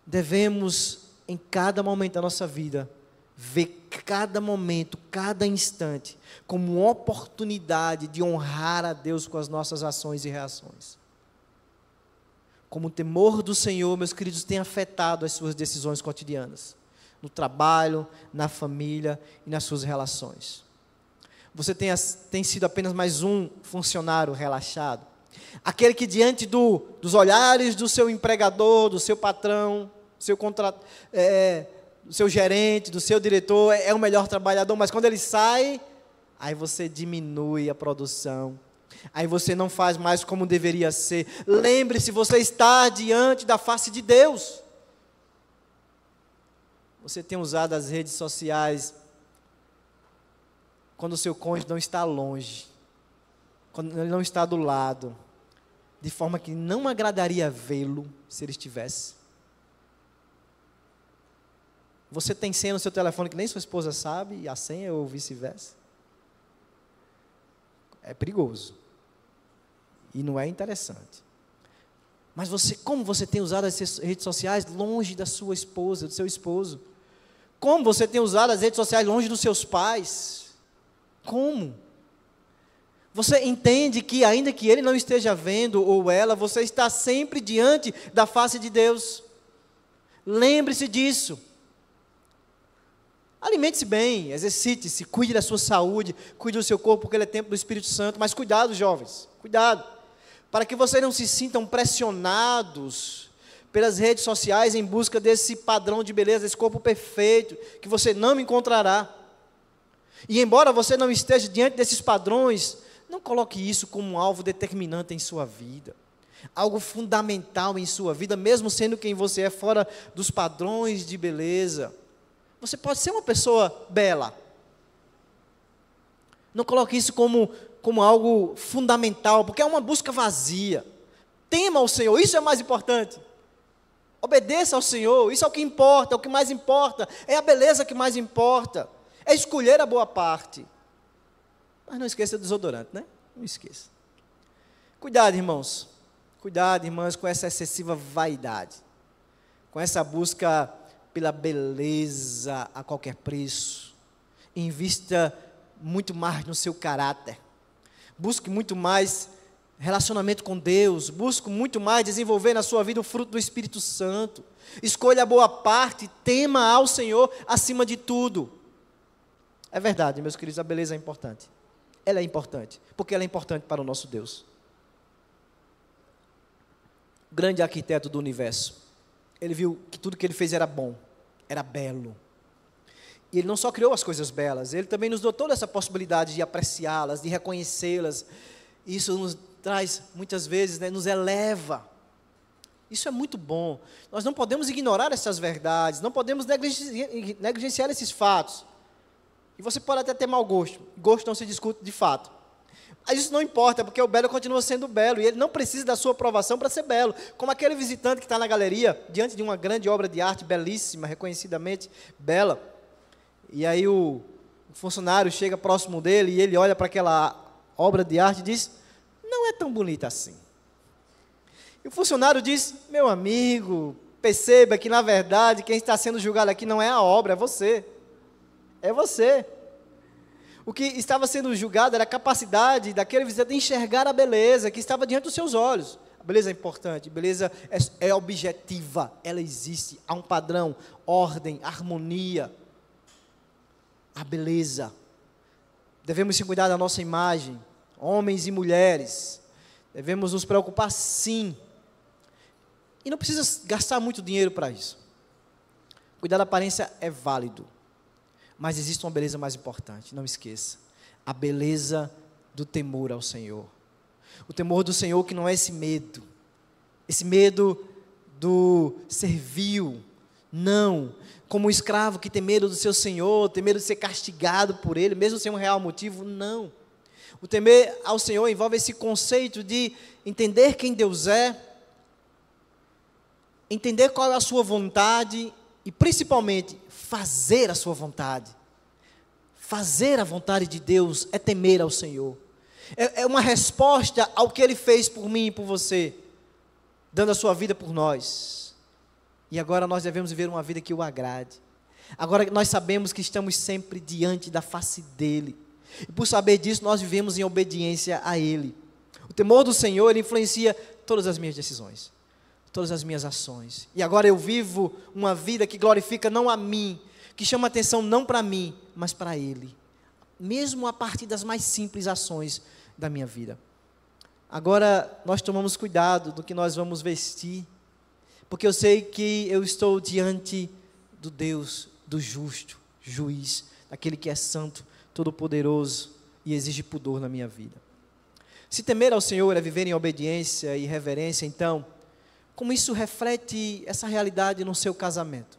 S1: Devemos, em cada momento da nossa vida, ver cada momento, cada instante, como uma oportunidade de honrar a Deus com as nossas ações e reações. Como o temor do Senhor, meus queridos, tem afetado as suas decisões cotidianas, no trabalho, na família e nas suas relações. Você tem sido apenas mais um funcionário relaxado, aquele que diante dos olhares do seu empregador, do seu patrão, do seu gerente, do seu diretor, é o melhor trabalhador, mas quando ele sai, aí você diminui a produção, aí você não faz mais como deveria ser. Lembre-se, você está diante da face de Deus. Você tem usado as redes sociais quando o seu cônjuge não está longe, quando ele não está do lado, de forma que não agradaria vê-lo se ele estivesse. Você tem senha no seu telefone que nem sua esposa sabe, a senha ou vice-versa. É perigoso. E não é interessante. Mas como você tem usado as redes sociais longe da sua esposa, do seu esposo? Como você tem usado as redes sociais longe dos seus pais? Como? Você entende que ainda que ele não esteja vendo, ou ela, você está sempre diante da face de Deus. Lembre-se disso. Alimente-se bem, exercite-se, cuide da sua saúde, cuide do seu corpo, porque ele é templo do Espírito Santo. Mas cuidado, jovens, cuidado, para que vocês não se sintam pressionados pelas redes sociais em busca desse padrão de beleza, desse corpo perfeito, que você não encontrará. E embora você não esteja diante desses padrões, não coloque isso como um alvo determinante em sua vida, algo fundamental em sua vida, mesmo sendo quem você é fora dos padrões de beleza. Você pode ser uma pessoa bela. Não coloque isso como algo fundamental, porque é uma busca vazia. Tema ao Senhor, isso é mais importante. Obedeça ao Senhor, isso é o que importa, é o que mais importa, é a beleza que mais importa, é escolher a boa parte. Mas não esqueça do desodorante, né? Não esqueça. Cuidado, irmãos. Cuidado, irmãs, com essa excessiva vaidade, com essa busca pela beleza a qualquer preço. Invista muito mais no seu caráter. Busque muito mais relacionamento com Deus, busque muito mais desenvolver na sua vida o fruto do Espírito Santo. Escolha a boa parte, tema ao Senhor acima de tudo. É verdade, meus queridos, a beleza é importante. Ela é importante, porque ela é importante para o nosso Deus. O grande arquiteto do universo, ele viu que tudo que ele fez era bom, era belo. E ele não só criou as coisas belas, ele também nos deu toda essa possibilidade de apreciá-las, de reconhecê-las. Isso nos traz, muitas vezes, nos eleva. Isso é muito bom. Nós não podemos ignorar essas verdades, não podemos negligenciar esses fatos. E você pode até ter mau gosto. Gosto não se discute de fato. Mas isso não importa, porque o belo continua sendo belo, e ele não precisa da sua aprovação para ser belo. Como aquele visitante que está na galeria, diante de uma grande obra de arte, belíssima, reconhecidamente bela. E aí o funcionário chega próximo dele, e ele olha para aquela obra de arte e diz: não é tão bonita assim. E o funcionário diz: meu amigo, perceba que na verdade quem está sendo julgado aqui não é a obra, é você. É você. O que estava sendo julgado era a capacidade daquele visitante de enxergar a beleza que estava diante dos seus olhos. A beleza é importante, a beleza é objetiva, ela existe, há um padrão, ordem, harmonia. A beleza. Devemos se cuidar da nossa imagem, homens e mulheres. Devemos nos preocupar, sim. E não precisa gastar muito dinheiro para isso. Cuidar da aparência é válido. Mas existe uma beleza mais importante, não esqueça. A beleza do temor ao Senhor. O temor do Senhor, que não é esse medo do servil, não. Como um escravo que tem medo do seu Senhor, tem medo de ser castigado por Ele, mesmo sem um real motivo, não. O temer ao Senhor envolve esse conceito de entender quem Deus é, entender qual é a sua vontade e, principalmente, fazer a sua vontade. Fazer a vontade de Deus é temer ao Senhor. É uma resposta ao que Ele fez por mim e por você, dando a sua vida por nós. E agora nós devemos viver uma vida que o agrade. Agora nós sabemos que estamos sempre diante da face dEle. E por saber disso, nós vivemos em obediência a Ele. O temor do Senhor, Ele influencia todas as minhas decisões, todas as minhas ações. E agora eu vivo uma vida que glorifica não a mim, que chama atenção não para mim, mas para Ele. Mesmo a partir das mais simples ações da minha vida. Agora, nós tomamos cuidado do que nós vamos vestir, porque eu sei que eu estou diante do Deus, do justo, juiz, daquele que é santo, todo-poderoso e exige pudor na minha vida. Se temer ao Senhor é viver em obediência e reverência, então, como isso reflete essa realidade no seu casamento?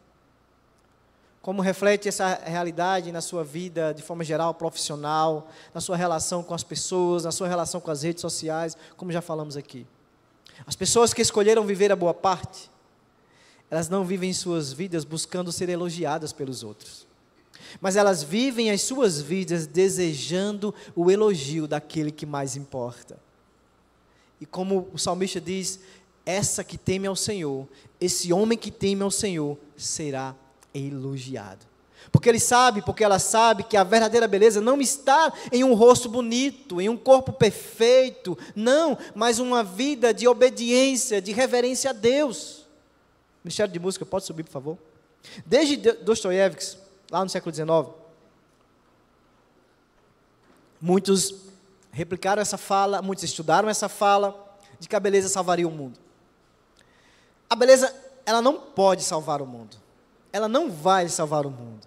S1: Como reflete essa realidade na sua vida, de forma geral, profissional, na sua relação com as pessoas, na sua relação com as redes sociais, como já falamos aqui. As pessoas que escolheram viver a boa parte, elas não vivem suas vidas buscando ser elogiadas pelos outros, mas elas vivem as suas vidas desejando o elogio daquele que mais importa. E como o salmista diz, essa que teme ao Senhor, esse homem que teme ao Senhor, será elogiado. Porque ele sabe, porque ela sabe que a verdadeira beleza não está em um rosto bonito, em um corpo perfeito, não, mas uma vida de obediência, de reverência a Deus. Ministério de Música, pode subir, por favor? Desde Dostoiévski, lá no século XIX, muitos replicaram essa fala, muitos estudaram essa fala, de que a beleza salvaria o mundo. A beleza, ela não pode salvar o mundo. Ela não vai salvar o mundo.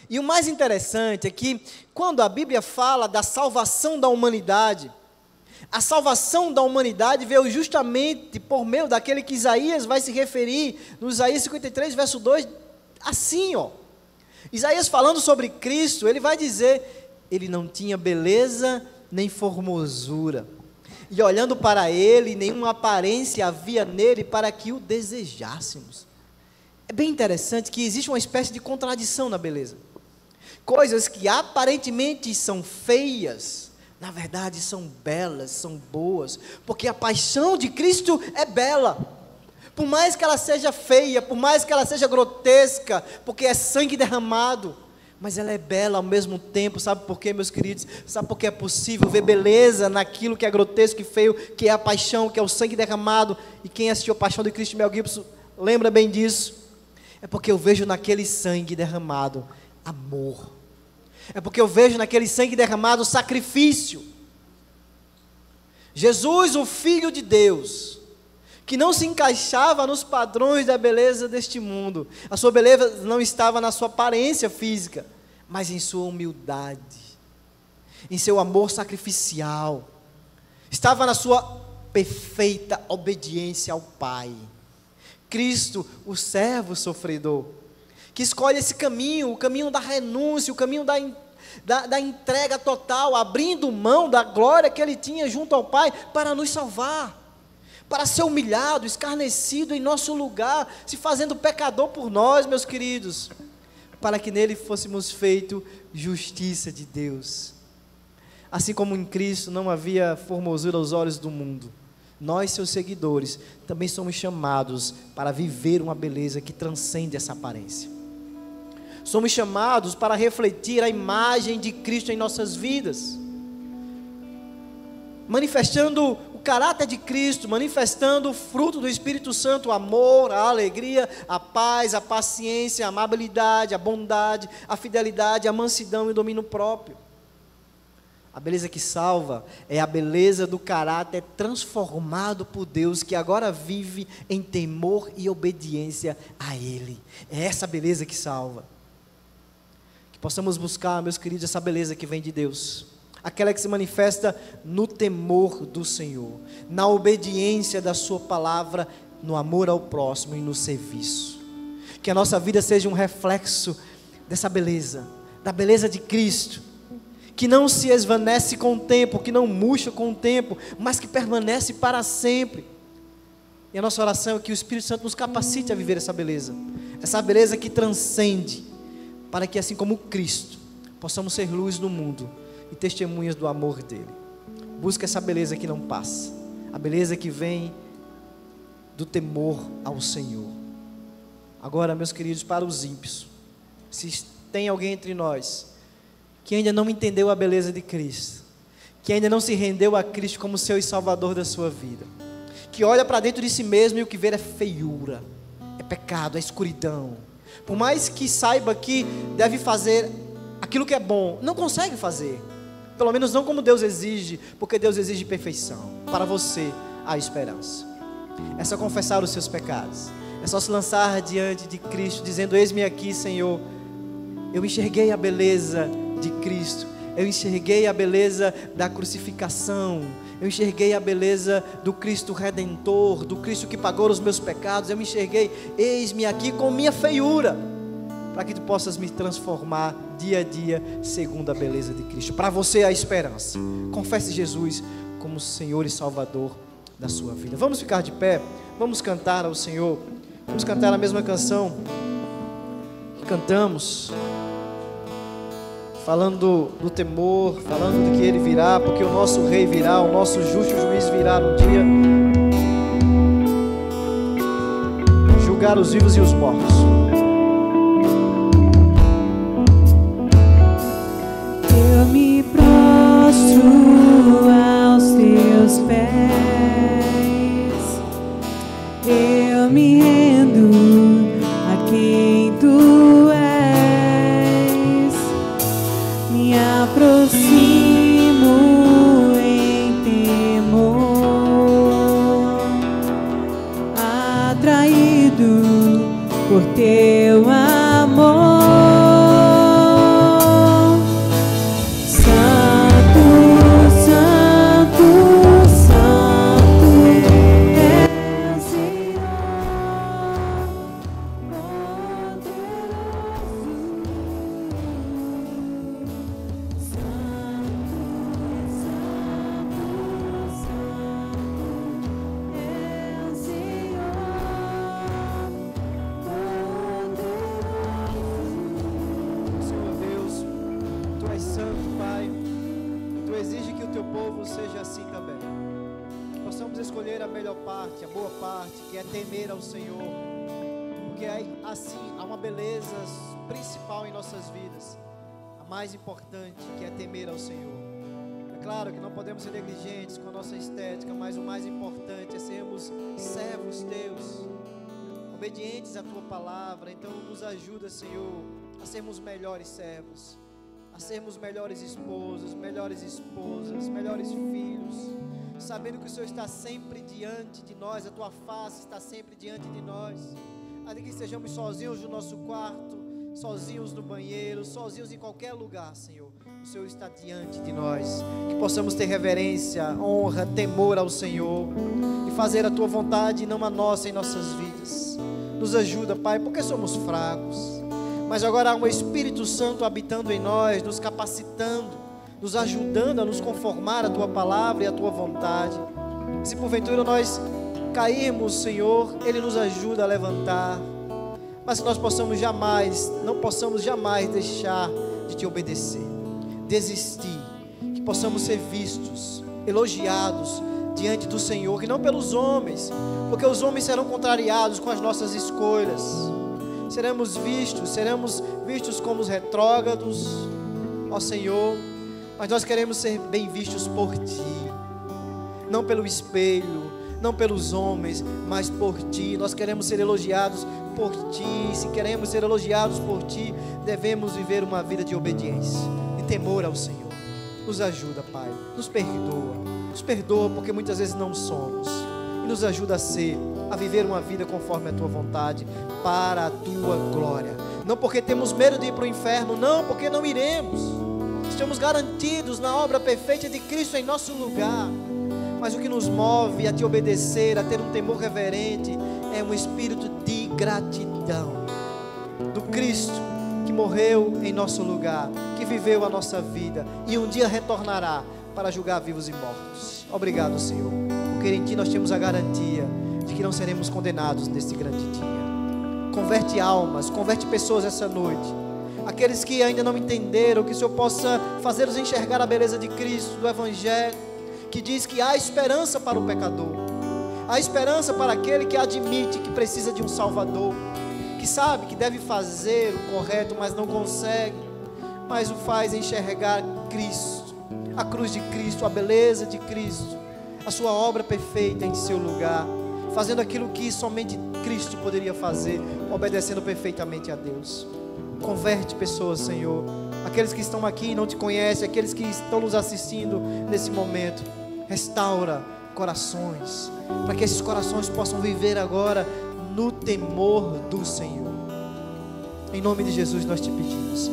S1: E o mais interessante é que, quando a Bíblia fala da salvação da humanidade, a salvação da humanidade veio justamente por meio daquele que Isaías vai se referir, no Isaías 53, verso 2, assim, ó. Isaías falando sobre Cristo, ele vai dizer, ele não tinha beleza nem formosura, e olhando para ele, nenhuma aparência havia nele para que o desejássemos. É bem interessante que existe uma espécie de contradição na beleza. Coisas que aparentemente são feias, na verdade são belas, são boas, porque a paixão de Cristo é bela. Por mais que ela seja feia, por mais que ela seja grotesca, porque é sangue derramado, mas ela é bela ao mesmo tempo. Sabe por quê, meus queridos? Sabe por que é possível ver beleza naquilo que é grotesco e feio, que é a paixão, que é o sangue derramado? E quem assistiu a Paixão de Cristo, Mel Gibson, lembra bem disso. É porque eu vejo naquele sangue derramado amor. É porque eu vejo naquele sangue derramado sacrifício. Jesus, o Filho de Deus, que não se encaixava nos padrões da beleza deste mundo. A sua beleza não estava na sua aparência física, mas em sua humildade, em seu amor sacrificial. Estava na sua perfeita obediência ao Pai. Cristo, o servo sofredor, que escolhe esse caminho, o caminho da renúncia, o caminho da entrega total, abrindo mão da glória que Ele tinha junto ao Pai para nos salvar, para ser humilhado, escarnecido em nosso lugar, se fazendo pecador por nós, meus queridos, para que nele fôssemos feito justiça de Deus. Assim como em Cristo não havia formosura aos olhos do mundo, nós, seus seguidores, também somos chamados para viver uma beleza que transcende essa aparência. Somos chamados para refletir a imagem de Cristo em nossas vidas, manifestando o caráter de Cristo, manifestando o fruto do Espírito Santo, o amor, a alegria, a paz, a paciência, a amabilidade, a bondade, a fidelidade, a mansidão e o domínio próprio. A beleza que salva é a beleza do caráter transformado por Deus, que agora vive em temor e obediência a Ele. É essa beleza que salva. Que possamos buscar, meus queridos, essa beleza que vem de Deus, aquela que se manifesta no temor do Senhor, na obediência da sua palavra, no amor ao próximo e no serviço. Que a nossa vida seja um reflexo dessa beleza, da beleza de Cristo, que não se esvanece com o tempo, que não murcha com o tempo, mas que permanece para sempre. E a nossa oração é que o Espírito Santo nos capacite a viver essa beleza que transcende, para que assim como Cristo, possamos ser luz no mundo e testemunhas do amor dele. Busca essa beleza que não passa, a beleza que vem do temor ao Senhor. Agora, meus queridos, para os ímpios, se tem alguém entre nós que ainda não entendeu a beleza de Cristo, que ainda não se rendeu a Cristo como seu e Salvador da sua vida, que olha para dentro de si mesmo e o que vê é feiura, é pecado, é escuridão, por mais que saiba que deve fazer aquilo que é bom, não consegue fazer, pelo menos não como Deus exige, porque Deus exige perfeição. Para você há esperança, é só confessar os seus pecados, é só se lançar diante de Cristo, dizendo: eis-me aqui, Senhor. Eu enxerguei a beleza de Cristo, eu enxerguei a beleza da crucificação, eu enxerguei a beleza do Cristo Redentor, do Cristo que pagou os meus pecados. Eu me enxerguei, eis-me aqui com minha feiura, para que tu possas me transformar dia a dia segundo a beleza de Cristo. Para você há esperança. Confesse Jesus como Senhor e Salvador da sua vida. Vamos ficar de pé, vamos cantar ao Senhor, vamos cantar a mesma canção que cantamos, falando do temor, falando de que Ele virá, porque o nosso Rei virá, o nosso justo juiz virá no dia julgar os vivos e os mortos.
S2: Eu me prostro aos teus pés, eu me rendo a quem tu és, me aproximo em temor, atraído por teu amor.
S1: porque assim há uma beleza principal em nossas vidas, a mais importante, que é temer ao Senhor. É claro que não podemos ser negligentes com a nossa estética, mas o mais importante é sermos servos teus, obedientes à tua palavra. Então nos ajuda, Senhor, a sermos melhores servos, a sermos melhores esposos, melhores esposas, melhores filhos, sabendo que o Senhor está sempre diante de nós, a tua face está sempre diante de nós. Ainda que estejamos sozinhos no nosso quarto, sozinhos no banheiro, sozinhos em qualquer lugar, Senhor, o Senhor está diante de nós. Que possamos ter reverência, honra, temor ao Senhor e fazer a tua vontade e não a nossa em nossas vidas. Nos ajuda, Pai, porque somos fracos, mas agora há um Espírito Santo habitando em nós, nos capacitando, nos ajudando a nos conformar à tua palavra e à tua vontade. Se porventura nós cairmos, Senhor, Ele nos ajuda a levantar, mas que nós não possamos jamais deixar de te obedecer, desistir, que possamos ser vistos, elogiados diante do Senhor, que não pelos homens, porque os homens serão contrariados com as nossas escolhas, seremos vistos como os retrógrados, ó Senhor, mas nós queremos ser bem vistos por Ti, não pelo espelho, não pelos homens, mas por Ti. Nós queremos ser elogiados por Ti. Se queremos ser elogiados por Ti, devemos viver uma vida de obediência e temor ao Senhor. Nos ajuda, Pai, nos perdoa porque muitas vezes não somos, e nos ajuda a viver uma vida conforme a Tua vontade, para a Tua glória, não porque temos medo de ir para o inferno, não, porque não iremos, estamos garantidos na obra perfeita de Cristo em nosso lugar. Mas o que nos move a te obedecer, a ter um temor reverente, é um espírito de gratidão do Cristo que morreu em nosso lugar, que viveu a nossa vida e um dia retornará para julgar vivos e mortos. Obrigado, Senhor, porque em Ti nós temos a garantia de que não seremos condenados neste grande dia. Converte almas, converte pessoas essa noite, aqueles que ainda não entenderam, que o Senhor possa fazê-los enxergar a beleza de Cristo, do Evangelho, que diz que há esperança para o pecador, há esperança para aquele que admite que precisa de um Salvador, que sabe que deve fazer o correto, mas não consegue, mas o faz enxergar Cristo, a cruz de Cristo, a beleza de Cristo, a sua obra perfeita em seu lugar, fazendo aquilo que somente Cristo poderia fazer, obedecendo perfeitamente a Deus. Converte pessoas, Senhor, aqueles que estão aqui e não te conhecem, aqueles que estão nos assistindo nesse momento. Restaura corações, para que esses corações possam viver agora no temor do Senhor. Em nome de Jesus nós te pedimos.